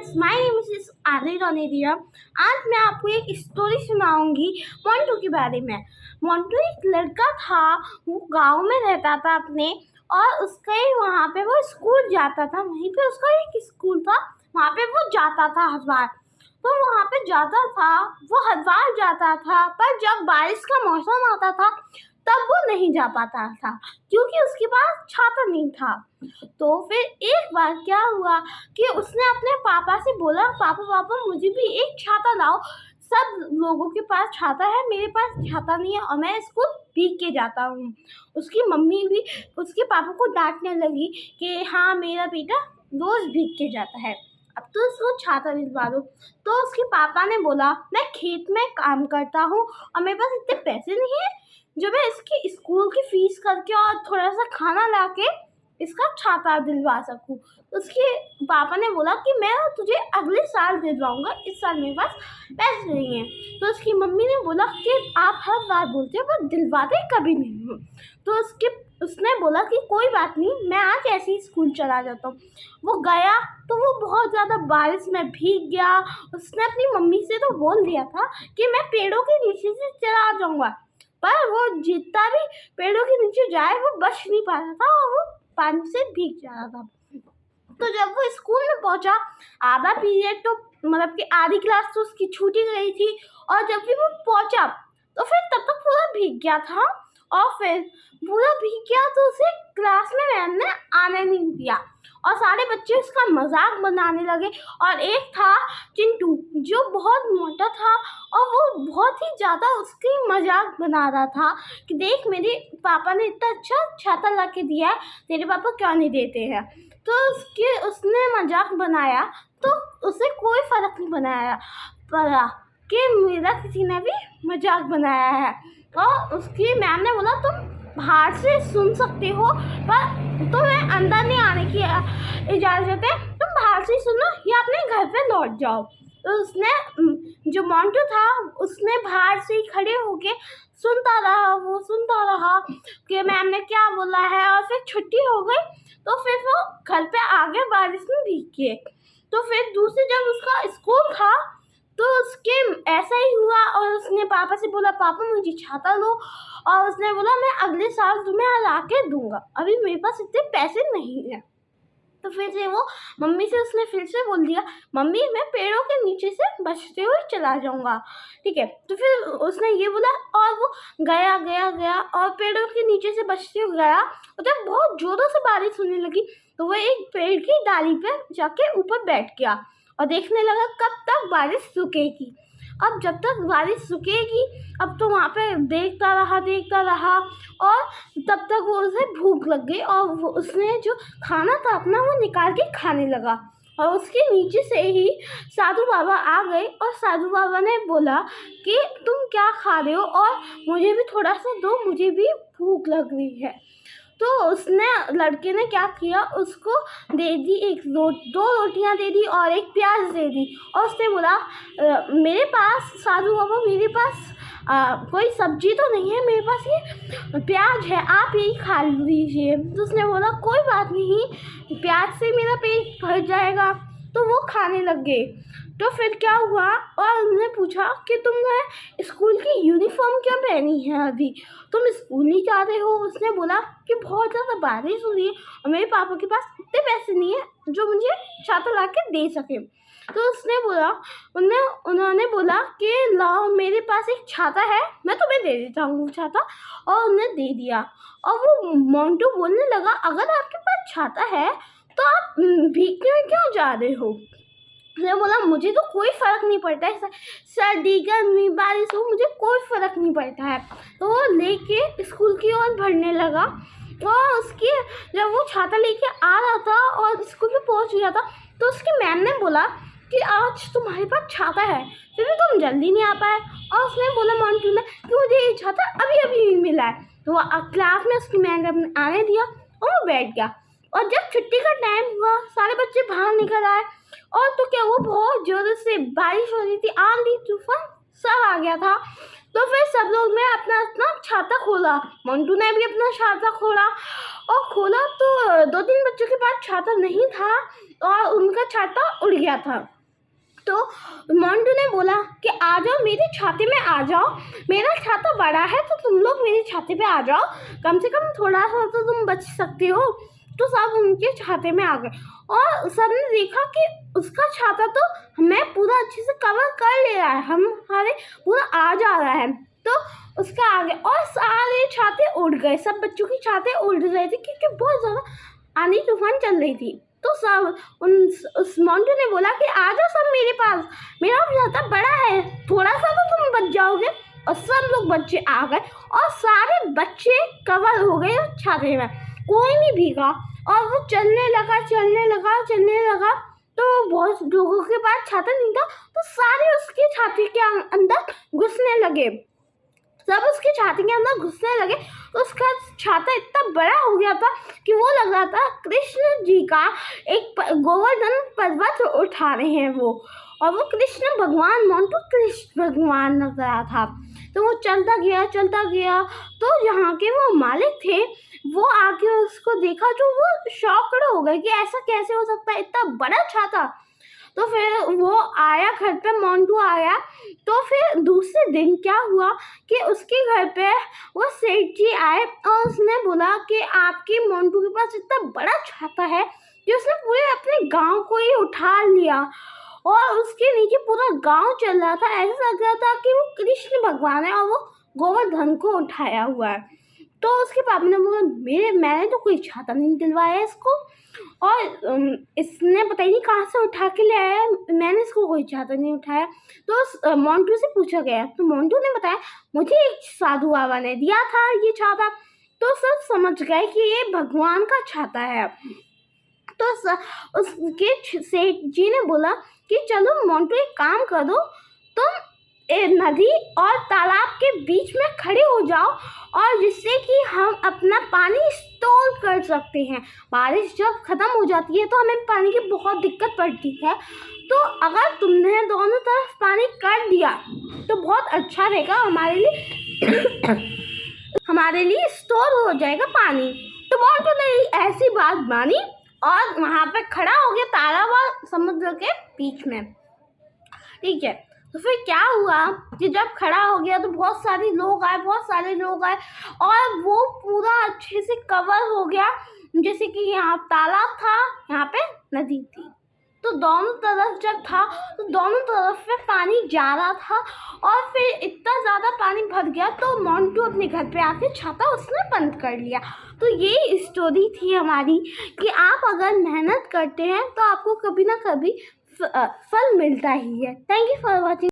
Friends, my name is Adil Aneria. आज मैं आपको एक स्टोरी सुनाऊंगी मोंटू के बारे में। मोंटू एक लड़का था, वो गांव में रहता था अपने, और उसके वहाँ पे वो स्कूल जाता था। वहीं पे उसका एक स्कूल था, वहाँ पे वो जाता था हर बार। तो वहाँ पे जाता था, वो हर बार जाता था, पर जब बारिश का मौसम आता था तब वो नहीं जा पाता था क्योंकि उसके पास छाता नहीं था। तो फिर एक बार क्या हुआ कि उसने अपने पापा से बोला, पापा पापा मुझे भी एक छाता लाओ। सब लोगों के पास छाता है, मेरे पास छाता नहीं है और मैं स्कूल भीग के जाता हूँ। उसकी मम्मी भी उसके पापा को डांटने लगी कि हाँ मेरा बेटा रोज भीग के जाता है, अब तो उसको छाता दिलवा दो। तो उसके पापा ने बोला मैं खेत में काम करता हूँ और मेरे पास इतने पैसे नहीं है जो मैं इसकी स्कूल की फीस करके और थोड़ा सा खाना लाके इसका छाता दिलवा सकूं। उसके पापा ने बोला कि मैं तुझे अगले साल दिलवाऊंगा, इस साल मेरे पास पैसे नहीं है। तो उसकी मम्मी ने बोला कि आप हर बार बोलते हो पर दिलवाते कभी नहीं हो। तो उसने बोला कि कोई बात नहीं, मैं आज ऐसे ही स्कूल चला जाता हूँ। वो गया तो वो बहुत ज़्यादा बारिश में भीग गया। उसने अपनी मम्मी से तो बोल दिया था कि मैं पेड़ों के नीचे से चला जाऊँगा, पर वो जितना भी पेड़ों के नीचे जाए वो बच नहीं पा रहा था और वो पानी से भीग जा रहा था। तो जब वो स्कूल में पहुंचा, आधा पीरियड तो मतलब कि आधी क्लास तो उसकी छूटी गई थी, और जब भी वो पहुंचा तो फिर तब तक पूरा भीग गया था। और फिर पूरा भीग गया तो उसे क्लास में मैम ने आने नहीं दिया और सारे बच्चे उसका मजाक बनाने लगे। और एक था चिंटू जो बहुत मोटा था और वो बहुत ही ज़्यादा उसकी मजाक बना रहा था कि देख मेरे पापा ने इतना अच्छा छाता ला के दिया है, तेरे पापा क्यों नहीं देते हैं। तो उसने मजाक बनाया तो उसे कोई फर्क नहीं पड़ा कि मेरा किसी ने भी मजाक बनाया है। और उसकी मैम ने बोला तुम बाहर से सुन सकते हो पर तुम्हें अंदर नहीं आने की इजाज़त है, तुम बाहर से सुनो या अपने घर पे लौट जाओ। तो उसने जो मोंटू था उसने बाहर से ही खड़े होके सुनता रहा कि मैम ने क्या बोला है। और फिर छुट्टी हो गई तो फिर वो घर पे आ गए बारिश में भीग के। तो फिर दूसरे जब उसका स्कूल था तो उसके ऐसा ही हुआ और उसने पापा से बोला पापा मुझे छाता लो, और उसने बोला मैं अगले साल तुम्हें ला के दूंगा, अभी मेरे पास इतने पैसे नहीं है। तो फिर से वो मम्मी से उसने फिर से बोल दिया मम्मी मैं पेड़ों के नीचे से बचते हुए चला जाऊंगा, ठीक है। तो फिर उसने ये बोला और वो गया और पेड़ों के नीचे से बचते हुए गया। और जब बहुत जोरों से बारिश होने लगी तो वो एक पेड़ की डाली पे जाके ऊपर बैठ गया और देखने लगा कब तक बारिश रुकेगी। अब जब तक बारिश रुकेगी, अब तो वहाँ पे देखता रहा और तब तक वो उसे भूख लग गई और उसने जो खाना था अपना वो निकाल के खाने लगा। और उसके नीचे से ही साधु बाबा आ गए और साधु बाबा ने बोला कि तुम क्या खा रहे हो और मुझे भी थोड़ा सा दो, मुझे भी भूख लग रही है। तो उसने लड़के ने क्या किया, उसको दे दी दो रोटियां दे दी और एक प्याज दे दी। और उसने बोला मेरे पास साधु बाबा मेरे पास कोई सब्जी तो नहीं है, मेरे पास ये प्याज है, आप यही खा लीजिए। तो उसने बोला कोई बात नहीं, प्याज से मेरा पेट भर जाएगा। तो वो खाने लग गए। तो फिर क्या हुआ और उन्होंने पूछा कि तुमने स्कूल की यूनिफॉर्म क्यों पहनी है, अभी तुम स्कूल नहीं जा रहे हो। उसने बोला कि बहुत ज़्यादा बारिश हो रही है और मेरे पापा के पास इतने पैसे नहीं है जो मुझे छाता ला के दे सके। तो उसने बोला उन्होंने बोला कि लाओ मेरे पास एक छाता है, मैं तुम्हें दे देता हूँ छाता। और उन्हें दे दिया। और वो मोंटू बोलने लगा अगर आपके पास छाता है तो आप भीगने क्यों जा रहे हो। उसने बोला मुझे तो कोई फ़र्क नहीं पड़ता है, सर्दी गर्मी बारिश हो मुझे कोई फ़र्क नहीं पड़ता है। तो वो लेके स्कूल की ओर बढ़ने लगा और उसकी जब वो छाता लेके आ रहा था और स्कूल में पहुंच गया था तो उसकी मैम ने बोला कि आज तुम्हारे पास छाता है फिर भी तुम जल्दी नहीं आ पाए। और उसने बोला मोंटू ने कि मुझे ये छाता अभी अभी मिला है। तो वो क्लास में उसकी मैम ने आने दिया और वो बैठ गया। और जब छुट्टी का टाइम हुआ सारे बच्चे बाहर निकल आए और तो क्या वो बहुत जोर से बारिश हो रही थी, आंधी तूफान सब आ गया था। तो फिर सब लोग ने अपना अपना छाता खोला, मोंटू ने भी अपना छाता खोला तो 2-3 बच्चों के पास छाता नहीं था और उनका छाता उड़ गया था। तो मोंटू ने बोला कि आ जाओ मेरे छाते में आ जाओ, मेरा छाता बड़ा है तो तुम लोग मेरे छाते पे आ जाओ, कम से कम थोड़ा सा तो तुम बच सकते हो। तो सब उनके छाते में आ गए और सबने देखा कि उसका छाता तो हमें पूरा अच्छे से कवर कर ले रहा है, हमारे पूरा आ जा रहा है। तो उसका आगे और सारे छाते उड़ गए, सब बच्चों की छाते उड़ रहे थे क्योंकि बहुत ज़्यादा आंधी तूफान चल रही थी। तो सब उस मोंटू ने बोला कि आ जाओ सब मेरे पास, मेरा छाता बड़ा है, थोड़ा सा तो तुम बच जाओगे। और सब लोग बच्चे आ गए और सारे बच्चे कवर हो गए उस छाते में, कोई नहीं भीगा। और वो चलने लगा तो बहुत लोगों के पास छाता नहीं था, तो सारे उसके छाते के अंदर घुसने लगे, सब उसके छाते के अंदर घुसने लगे। तो उसका छाता इतना बड़ा हो गया था कि वो लग रहा था कृष्ण जी का एक गोवर्धन पर्वत उठा रहे हैं वो, और वो कृष्ण भगवान, मोंटू कृष्ण भगवान लग रहा था। तो वो चलता गया तो यहाँ के वो मालिक थे, वो आके उसको देखा तो वो शॉक्ड हो गए कि ऐसा कैसे हो सकता है, इतना बड़ा छाता। तो फिर वो आया घर पे, मोंटू आया। तो फिर दूसरे दिन क्या हुआ कि उसके घर पे वो सेठ जी आए और उसने बोला कि आपके मोंटू के पास इतना बड़ा छाता है कि उसने पूरे अपने गांव को ही उठा लिया और उसके नीचे पूरा गांव चल रहा था, ऐसा लग रहा था कि वो कृष्ण भगवान है और वो गोवर्धन को उठाया हुआ है। तो उसके पापा ने बोला मैंने तो कोई छाता नहीं दिलवाया इसको, और इसने पता ही नहीं कहाँ से उठा के ले आया, मैंने इसको कोई छाता नहीं उठाया। तो मोंटू से पूछा गया तो मोंटू ने बताया मुझे एक साधु बाबा ने दिया था ये छाता। तो सब समझ गए कि ये भगवान का छाता है। तो उसके सेठ जी ने बोला कि चलो मोंटू एक काम करो, तुम नदी और तालाब के बीच में खड़े हो जाओ और जिससे कि हम अपना पानी स्टोर कर सकते हैं। बारिश जब ख़त्म हो जाती है तो हमें पानी की बहुत दिक्कत पड़ती है, तो अगर तुमने दोनों तरफ पानी कर दिया तो बहुत अच्छा रहेगा हमारे लिए स्टोर हो जाएगा पानी। तो मोंटू ने ऐसी बात मानी और वहाँ पे खड़ा हो गया तालाब और समुद्र के बीच में। ठीक है, तो फिर क्या हुआ कि जब खड़ा हो गया तो बहुत सारे लोग आए और वो पूरा अच्छे से कवर हो गया। जैसे कि यहाँ तालाब था, यहाँ पे नदी थी, तो दोनों तरफ जब था तो दोनों तरफ से पानी जा रहा था और फिर इतना ज़्यादा पानी भर गया तो मोंटू अपने घर पे आके छाता उसने बंद कर लिया। तो ये स्टोरी थी हमारी कि आप अगर मेहनत करते हैं तो आपको कभी ना कभी फल मिलता ही है। Thank you for watching.